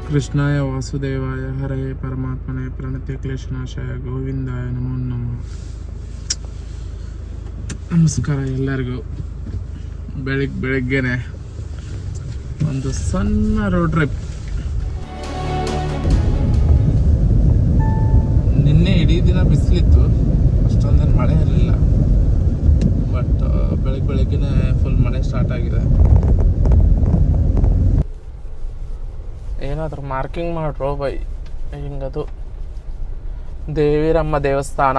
ಕೃಷ್ಣಾಯ ವಾಸುದೇವಾಯ ಹರೇ ಪರಮಾತ್ಮನೇ ಪ್ರಣತ್ಯ ಕ್ಲೇಶನಾಶಾಯ ಗೋವಿಂದಾಯ ನಮೋ ನಮಃ. ನಮಸ್ಕಾರ ಎಲ್ಲರಿಗೂ. ಬೆಳಗ್ಗೆನೆ ಒಂದು ಸಣ್ಣ ರೋಡ್ ಟ್ರಿಪ್. ನಿನ್ನೆ ಇಡೀ ದಿನ ಬಿಸಿಲಿತ್ತು, ಅಷ್ಟೊಂದೇನು ಮಳೆ ಇರಲಿಲ್ಲ. ಬಟ್ ಬೆಳಗ್ಗೆನೆ ಫುಲ್ ಮಳೆ ಸ್ಟಾರ್ಟ್ ಆಗಿದೆ. ಏನಾದರೂ ಮಾರ್ಕಿಂಗ್ ಮಾಡ್ರೋ ಬೈ. ಹಿಂಗದು ದೇವಿರಮ್ಮ ದೇವಸ್ಥಾನ.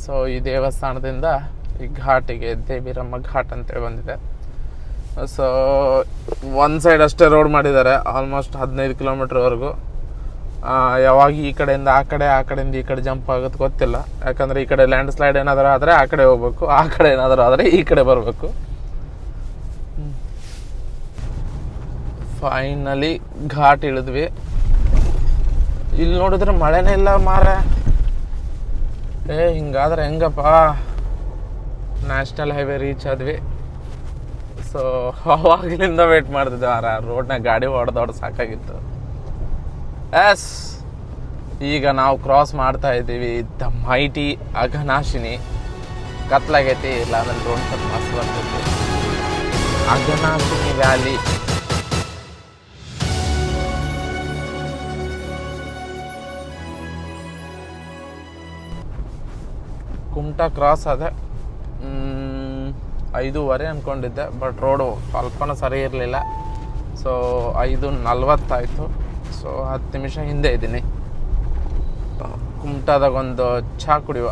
ಸೊ ಈ ದೇವಸ್ಥಾನದಿಂದ ಈ ಘಾಟಿಗೆ ದೇವಿರಮ್ಮ ಘಾಟ್ ಅಂತೇಳಿ ಬಂದಿದೆ. ಸೊ ಒಂದು ಸೈಡ್ ಅಷ್ಟೇ ರೋಡ್ ಮಾಡಿದ್ದಾರೆ, ಆಲ್ಮೋಸ್ಟ್ 15 ಕಿಲೋಮೀಟ್ರ್ವರೆಗೂ. ಯಾವಾಗ ಈ ಕಡೆಯಿಂದ ಆ ಕಡೆಯಿಂದ ಈ ಕಡೆ ಜಂಪ್ ಆಗುತ್ತೆ ಗೊತ್ತಿಲ್ಲ. ಯಾಕಂದರೆ ಈ ಕಡೆ ಲ್ಯಾಂಡ್ ಸ್ಲೈಡ್ ಏನಾದರೂ ಆದರೆ ಆ ಕಡೆ ಹೋಗ್ಬೇಕು, ಆ ಕಡೆ ಏನಾದರೂ ಆದರೆ ಈ ಕಡೆ ಬರಬೇಕು. ಫೈನಲಿ ಘಾಟ್ ಇಳಿದ್ವಿ. ಇಲ್ಲಿ ನೋಡಿದ್ರೆ ಮಳೆನೇ ಇಲ್ಲ ಮಾರ. ಹಿಂಗಾದ್ರೆ ಹೆಂಗಪ್ಪ. ನ್ಯಾಷನಲ್ ಹೈವೇ ರೀಚ್ ಆದ್ವಿ. ಸೊ ಅವಾಗಲಿಂದ ವೇಟ್ ಮಾಡ್ತಿದ್ದೆ ರೋಡ್ನಾಗ ಗಾಡಿ ಹೊಡೆದೊಡ್ದು ಸಾಕಾಗಿತ್ತು. ಎಸ್, ಈಗ ನಾವು ಕ್ರಾಸ್ ಮಾಡ್ತಾ ಇದ್ದೀವಿ ದ ಮೈಟಿ ಅಘನಾಶಿನಿ. ಕತ್ಲಾಗೈತಿ, ಇಲ್ಲ ಅಂದ್ರೆ ರೋಡ್ ಸ್ವಲ್ಪ ಮಸ್ತ್ ಬರ್ತೈತಿ. ಅಘನಾಶಿನಿ ವ್ಯಾಲಿ. ಕುಮಟಾ ಕ್ರಾಸ್ ಅದೇ 5:15 ಅಂದ್ಕೊಂಡಿದ್ದೆ, ಬಟ್ ರೋಡು ಸ್ವಲ್ಪನೂ ಸರಿ ಇರಲಿಲ್ಲ. ಸೊ 5:40 ಆಯಿತು. ಸೊ 10 ನಿಮಿಷ ಹಿಂದೆ ಇದ್ದೀನಿ. ಕುಮಟಾದಾಗ ಒಂದು ಚಹಾ ಕುಡಿಯುವ.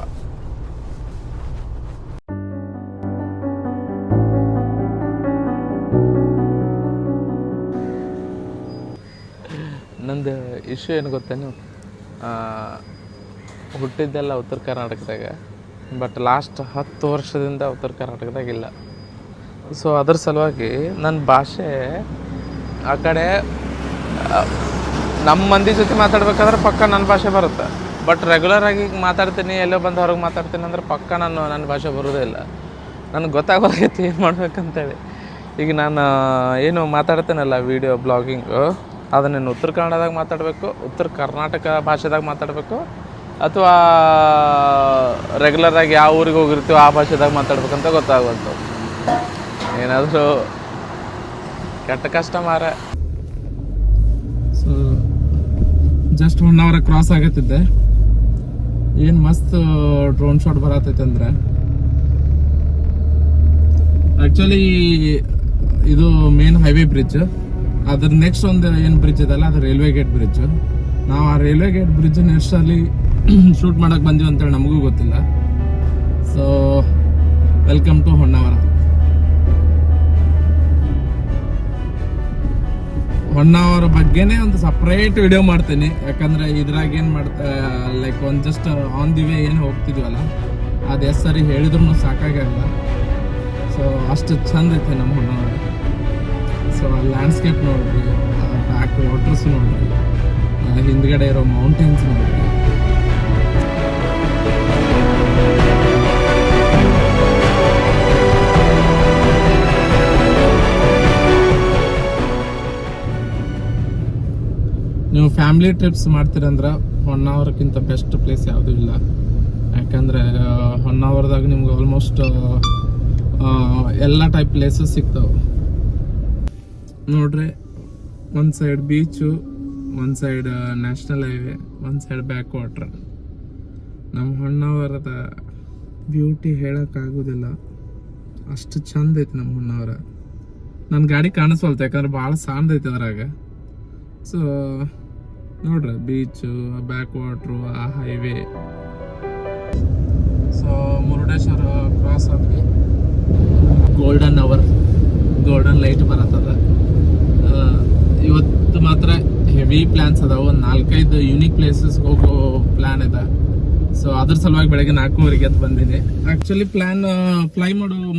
ನಂದು ಇಶ್ಯೂ ಏನು ಗೊತ್ತೇನು, ಹುಟ್ಟಿದ್ದೆಲ್ಲ ಉತ್ತರ ಕರ್ನಾಟಕದಾಗ, ಬಟ್ ಲಾಸ್ಟ್ 10 ವರ್ಷದಿಂದ ಉತ್ತರ ಕರ್ನಾಟಕದಾಗಿಲ್ಲ. ಸೊ ಅದ್ರ ಸಲುವಾಗಿ ನನ್ನ ಭಾಷೆ ಆ ಕಡೆ ನಮ್ಮ ಮಂದಿ ಜೊತೆ ಮಾತಾಡ್ಬೇಕಾದ್ರೆ ಪಕ್ಕ ನನ್ನ ಭಾಷೆ ಬರುತ್ತೆ. ಬಟ್ ರೆಗ್ಯುಲರಾಗಿ ಮಾತಾಡ್ತೀನಿ, ಎಲ್ಲೋ ಬಂದು ಹೊರಗೆ ಮಾತಾಡ್ತೀನಿ ಅಂದ್ರೆ ಪಕ್ಕ ನನ್ನ ಭಾಷೆ ಬರೋದೇ ಇಲ್ಲ. ನನಗೆ ಗೊತ್ತಾಗೋದೈತಿ ಏನು ಮಾಡ್ಬೇಕಂತೇಳಿ. ಈಗ ನಾನು ಏನು ಮಾತಾಡ್ತೇನಲ್ಲ ವೀಡಿಯೋ ಬ್ಲಾಗಿಂಗು, ಅದನ್ನೇನು ಉತ್ತರ ಕನ್ನಡದಾಗ ಮಾತಾಡಬೇಕು, ಉತ್ತರ ಕರ್ನಾಟಕ ಭಾಷೆದಾಗ ಮಾತಾಡಬೇಕು, ಅಥವಾ ರೆಗ್ಯುಲರಾಗಿ ಯಾವ ಊರಿಗೆ ಹೋಗಿರ್ತೀವೋ ಆ ಭಾಷೆದಾಗ ಮಾತಾಡ್ಬೇಕಂತ ಗೊತ್ತಾಗುತ್ತೆ. ಏನಾದರೂ ಕೆಟ್ಟ ಕಷ್ಟ ಮಾರ. ಸೊ ಜಸ್ಟ್ 1 hour ಕ್ರಾಸ್ ಆಗತ್ತಿದ್ದೆ. ಏನು ಮಸ್ತ್ ಡ್ರೋನ್ ಶಾಟ್ ಬರತೈತೆ ಅಂದರೆ, ಆ್ಯಕ್ಚುಲಿ ಇದು ಮೇನ್ ಹೈವೇ ಬ್ರಿಡ್ಜ್. ಅದ್ರ ನೆಕ್ಸ್ಟ್ ಒಂದು ಏನು ಬ್ರಿಡ್ಜ್ ಇದೆಲ್ಲ ಅದು ರೈಲ್ವೆ ಗೇಟ್ ಬ್ರಿಡ್ಜ್. ನಾವು ಆ ರೈಲ್ವೆ ಗೇಟ್ ಬ್ರಿಡ್ಜ್ ನೆಕ್ಸ್ಟಲ್ಲಿ ಶೂಟ್ ಮಾಡಕ್ಕೆ ಬಂದೀವಿ ಅಂತೇಳಿ ನಮಗೂ ಗೊತ್ತಿಲ್ಲ. So welcome to Honnavar. Honnavar ಬಗ್ಗೆನೇ ಒಂದು ಸಪ್ರೇಟ್ ವಿಡಿಯೋ ಮಾಡ್ತೀನಿ. ಯಾಕಂದರೆ ಇದ್ರಾಗ ಏನು ಮಾಡ್ತಾ ಲೈಕ್ ಒಂದು ಜಸ್ಟ್ ಆನ್ ದಿ ವೇ ಏನು ಹೋಗ್ತಿದ್ವಲ್ಲ, ಅದು ಎಷ್ಟು ಸರಿ ಹೇಳಿದ್ರು ಸಾಕಾಗಲ್ಲ. ಸೊ ಅಷ್ಟು ಚಂದ ಐತೆ ನಮ್ಮ ಹೊನ್ನಾವರ. ಸೊ ಲ್ಯಾಂಡ್ಸ್ಕೇಪ್ ನೋಡ್ರಿ, ಬ್ಯಾಕ್ ವಾಟರ್ಸ್ ನೋಡ್ರಿ, ಹಿಂದ್ಗಡೆ ಇರೋ ಮೌಂಟೇನ್ಸ್ ನೋಡ್ರಿ. ನೀವು ಫ್ಯಾಮಿಲಿ ಟ್ರಿಪ್ಸ್ ಮಾಡ್ತೀರಂದ್ರೆ ಹೊನ್ನಾವರಕ್ಕಿಂತ ಬೆಸ್ಟ್ ಪ್ಲೇಸ್ ಯಾವುದೂ ಇಲ್ಲ. ಯಾಕಂದರೆ ಹೊನ್ನಾವರದಾಗ ನಿಮ್ಗೆ ಆಲ್ಮೋಸ್ಟ್ ಎಲ್ಲ ಟೈಪ್ ಪ್ಲೇಸಸ್ ಸಿಗ್ತಾವೆ ನೋಡ್ರಿ. ಒಂದು ಸೈಡ್ ಬೀಚು, ಒಂದು ಸೈಡ್ ನ್ಯಾಷನಲ್ ಹೈವೇ, ಒಂದು ಸೈಡ್ ಬ್ಯಾಕ್ ವಾಟ್ರ್. ನಮ್ಮ ಹೊನ್ನಾವರದ ಬ್ಯೂಟಿ ಹೇಳೋಕ್ಕಾಗೋದಿಲ್ಲ, ಅಷ್ಟು ಚಂದ ಐತೆ ನಮ್ಮ ಹೊನ್ನಾವರ. ನನ್ನ ಗಾಡಿ ಕಾಣಿಸ್ವಲ್ತು ಯಾಕಂದ್ರೆ ಭಾಳ ಸಣ್ಣದೈತೆ ಅದ್ರಾಗ. ಸೊ ನೋಡ್ರಿ, ಬೀಚು, ಬ್ಯಾಕ್ ವಾಟ್ರು, ಆ ಹೈವೇ. ಸೊ ಮುರುಡೇಶ್ವರ ಕ್ರಾಸ್ ಆದ್ವಿ. ಗೋಲ್ಡನ್ ಲೈಟ್ ಬರತ್ತದ. ಇವತ್ತು ಮಾತ್ರ ಹೆವಿ ಪ್ಲ್ಯಾನ್ಸ್ ಅದಾವೆ. ಒಂದು 4-5 ಯೂನಿಕ್ ಪ್ಲೇಸಸ್ ಹೋಗೋ ಪ್ಲ್ಯಾನ್ ಇದೆ. ಸೊ ಅದ್ರ ಸಲುವಾಗಿ ಬೆಳಗ್ಗೆ 4:15 ಎದ್ದು ಬಂದೀನಿ. ಆ್ಯಕ್ಚುಲಿ ಪ್ಲ್ಯಾನ್ ಫ್ಲೈ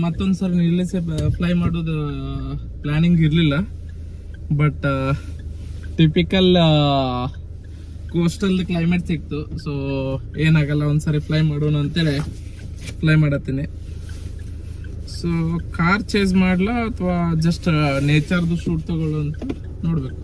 ಮತ್ತೊಂದು ಸರಿ ನಿಲ್ಲಿಸಿ ಫ್ಲೈ ಮಾಡೋದು ಪ್ಲ್ಯಾನಿಂಗ್ ಇರಲಿಲ್ಲ. ಬಟ್ ಟಿಪಿಕಲ್ ಕೋಸ್ಟಲ್ ಕ್ಲೈಮೇಟ್ ಸಿಕ್ತು. ಸೊ ಏನಾಗಲ್ಲ, ಒಂದ್ಸರಿ ಫ್ಲೈ ಮಾಡೋಣ ಅಂತೇಳಿ ಫ್ಲೈ ಮಾಡತ್ತೀನಿ. ಸೊ ಕಾರ್ ಚೇಸ್ ಮಾಡ್ಲಾ ಅಥವಾ ಜಸ್ಟ್ ನೇಚರ್ದು ಶೂಟ್ ತಗೊಳ್ಳೋ ಅಂತ ನೋಡ್ಬೇಕು.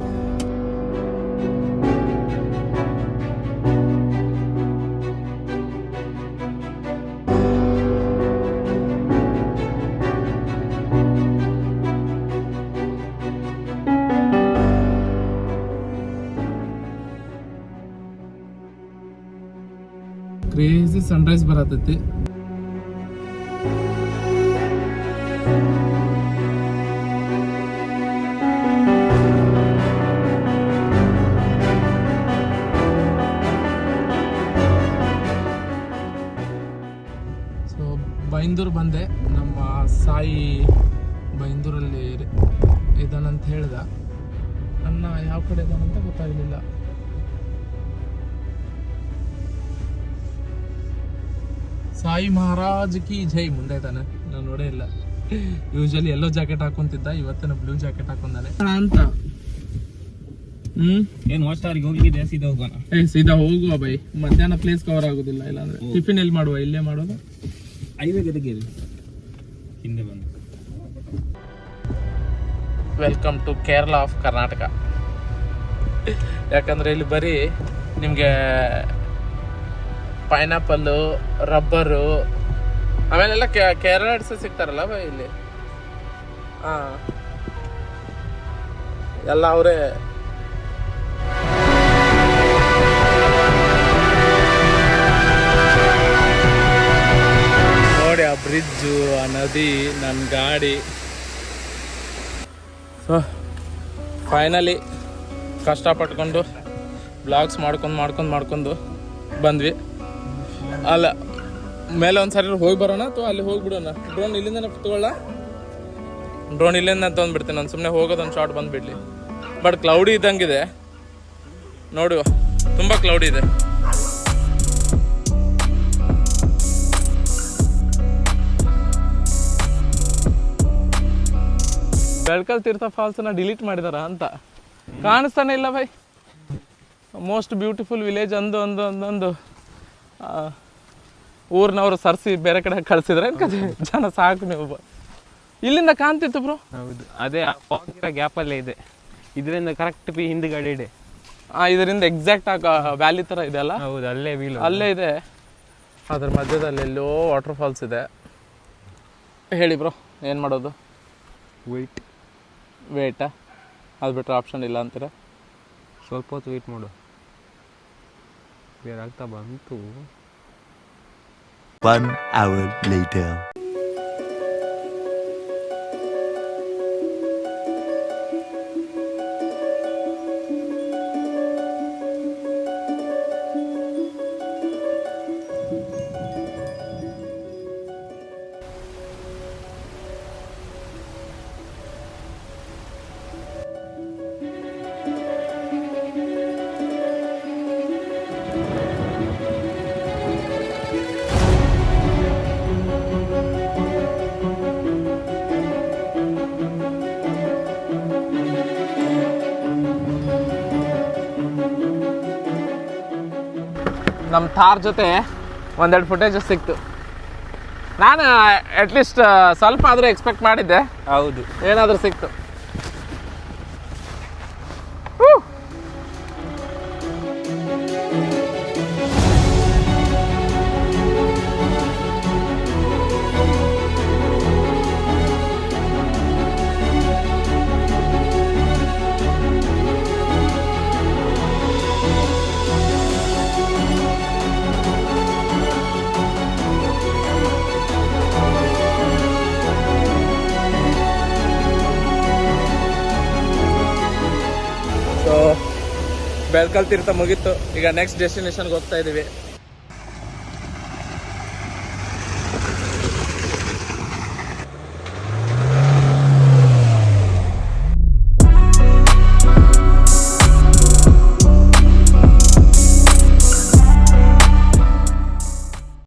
ಕ್ರೇಜಿ ಸನ್ರೈಸ್ ಬರತೈತಿ. ಸೊ ಬೈಂದೂರು ಬಂದೆ. ನಮ್ಮ ಸಾಯಿ ಬೈಂದೂರಲ್ಲಿ ಇದಾನಂತ ಹೇಳ್ದ. ಅನ್ನ ಯಾವ ಕಡೆ ಇದಾನಂತ ಗೊತ್ತಾಗಲಿಲ್ಲ. ಸಾಯಿ ಮಹಾರಾಜ್ ಕಿ ಜೈ ಮುಂದೆ ಇದ್ದಾನೆ, ನಾನು ನೋಡೇ ಇಲ್ಲ. ಯೂಶಲಿ ಎಲ್ಲೋ ಜಾಕೆಟ್ ಹಾಕೊಂತಿದ್ದ, ಇವತ್ತಿನ ಬ್ಲೂ ಜಾಕೆಟ್ ಹಾಕೊಂಡಾನೆ ಅಂತ. ಏನ್ ವಾಚ್ಟಾರಿಗೆ ಹೋಗಿದ್ದೆ? ಸೀದಾ ಹೋಗೋಣ. ಸೀದಾ ಹೋಗುವ ಬೈ, ಮಧ್ಯಾಹ್ನ ಪ್ಲೇಸ್ ಕವರ್ ಆಗುದಿಲ್ಲ. ಇಲ್ಲಾಂದ್ರೆ ಟಿಫಿನ್ ಎಲ್ಲಿ ಮಾಡುವ? ಇಲ್ಲೇ ಮಾಡೋದು. ಹೈವೇ ಗದಗೆ ಹಿಂದೆ ಬಂದು. Welcome to Kerala of Karnataka. ಯಾಕಂದ್ರೆ ಇಲ್ಲಿ ಬರೀ ನಿಮಗೆ ಪೈನಾಪಲ್ಲು, ರಬ್ಬರು, ಆಮೇಲೆಲ್ಲ ಕೇರಳ ಸಿಗ್ತಾರಲ್ಲ ಬೈ ಇಲ್ಲಿ. ಎಲ್ಲ ಅವರೇ. ನೋಡಿ ಆ ಬ್ರಿಡ್ಜು, ಆ ನದಿ, ನನ್ನ ಗಾಡಿ. ಸೊ ಫೈನಲಿ ಕಷ್ಟಪಟ್ಕೊಂಡು ಬ್ಲಾಗ್ಸ್ ಮಾಡ್ಕೊಂಡು ಬಂದ್ವಿ. ಅಲ್ಲ ಮೇಲೆ ಒಂದ್ಸರಿ ಹೋಗಿ ಬರೋಣ ಅಥವಾ ಅಲ್ಲಿ ಹೋಗ್ಬಿಡೋಣ? ಡ್ರೋನ್ ಇಲ್ಲಿಂದ ತಗೊಳ್ಳ? ಡ್ರೋನ್ ಇಲ್ಲಿಂದ ತೊಗೊಂಡ್ಬಿಡ್ತೀನಿ ನಾನು. ಸುಮ್ಮನೆ ಹೋಗೋದೊಂದು ಶಾರ್ಟ್ ಬಂದುಬಿಡ್ಲಿ. ಬಟ್ ಕ್ಲೌಡಿ ಇದ್ದಂಗಿದೆ ನೋಡುವ, ತುಂಬ ಕ್ಲೌಡಿ ಇದೆ. ಬೆಳ್ಕಲ್ ತೀರ್ಥ ಫಾಲ್ಸನ್ನ ಡಿಲೀಟ್ ಮಾಡಿದಾರ ಅಂತ ಕಾಣಿಸ್ತಾನೆ ಇಲ್ಲ ಬೈ. ಮೋಸ್ಟ್ ಬ್ಯೂಟಿಫುಲ್ ವಿಲೇಜ್ ಅಂದು ಊರಿನವರು ಸರ್ಸಿ ಬೇರೆ ಕಡೆ ಕಳ್ಸಿದ್ರೆ ಜನ ಸಾಕು. ನೀವು ಇಲ್ಲಿಂದ ಕಾಣ್ತಿತ್ತು ಬ್ರೋ. ಹೌದು, ಅದೇ ಗ್ಯಾಪಲ್ಲೇ ಇದೆ. ಇದರಿಂದ ಕರೆಕ್ಟ್ ಹಿಂದ್ಗಡೆ ಇದೆ. ಇದರಿಂದ ಎಕ್ಸಾಕ್ಟ್ ವ್ಯಾಲಿ ಥರ ಇದೆ ಅಲ್ಲ? ಹೌದು, ಅಲ್ಲೇ ವೀಲ್ ಅಲ್ಲೇ ಇದೆ. ಅದ್ರ ಮಧ್ಯದಲ್ಲಿ ಎಲ್ಲೋ ವಾಟರ್ ಫಾಲ್ಸ್ ಇದೆ. ಹೇಳಿ ಬ್ರೋ, ಏನು ಮಾಡೋದು? ವೇಟಾ? ಅದು ಬಿಟ್ಟರೆ ಆಪ್ಷನ್ ಇಲ್ಲ ಅಂತೀರ? ಸ್ವಲ್ಪ ಹೊತ್ತು ವೇಟ್ ಮಾಡು, ಬೇರೆ ಆಗ್ತಾ ಬಂತು. 1 hour later. ನಮ್ಮ ಥಾರ್ ಜೊತೆ ಒಂದೆರಡು ಫುಟೇಜಸ್ ಸಿಕ್ತು. ನಾನು ಅಟ್ಲೀಸ್ಟ್ ಸ್ವಲ್ಪ ಆದರೂ ಎಕ್ಸ್ಪೆಕ್ಟ್ ಮಾಡಿದ್ದೆ. ಹೌದು, ಏನಾದರೂ ಸಿಕ್ತು. ಬೆಳ್ಕಲ್ ತೀರ್ಥ ಮುಗೀತು. ಈಗ ನೆಕ್ಸ್ಟ್ ಡೆಸ್ಟಿನೇಷನ್ಗೆ ಹೋಗ್ತಾ ಇದ್ದೀವಿ.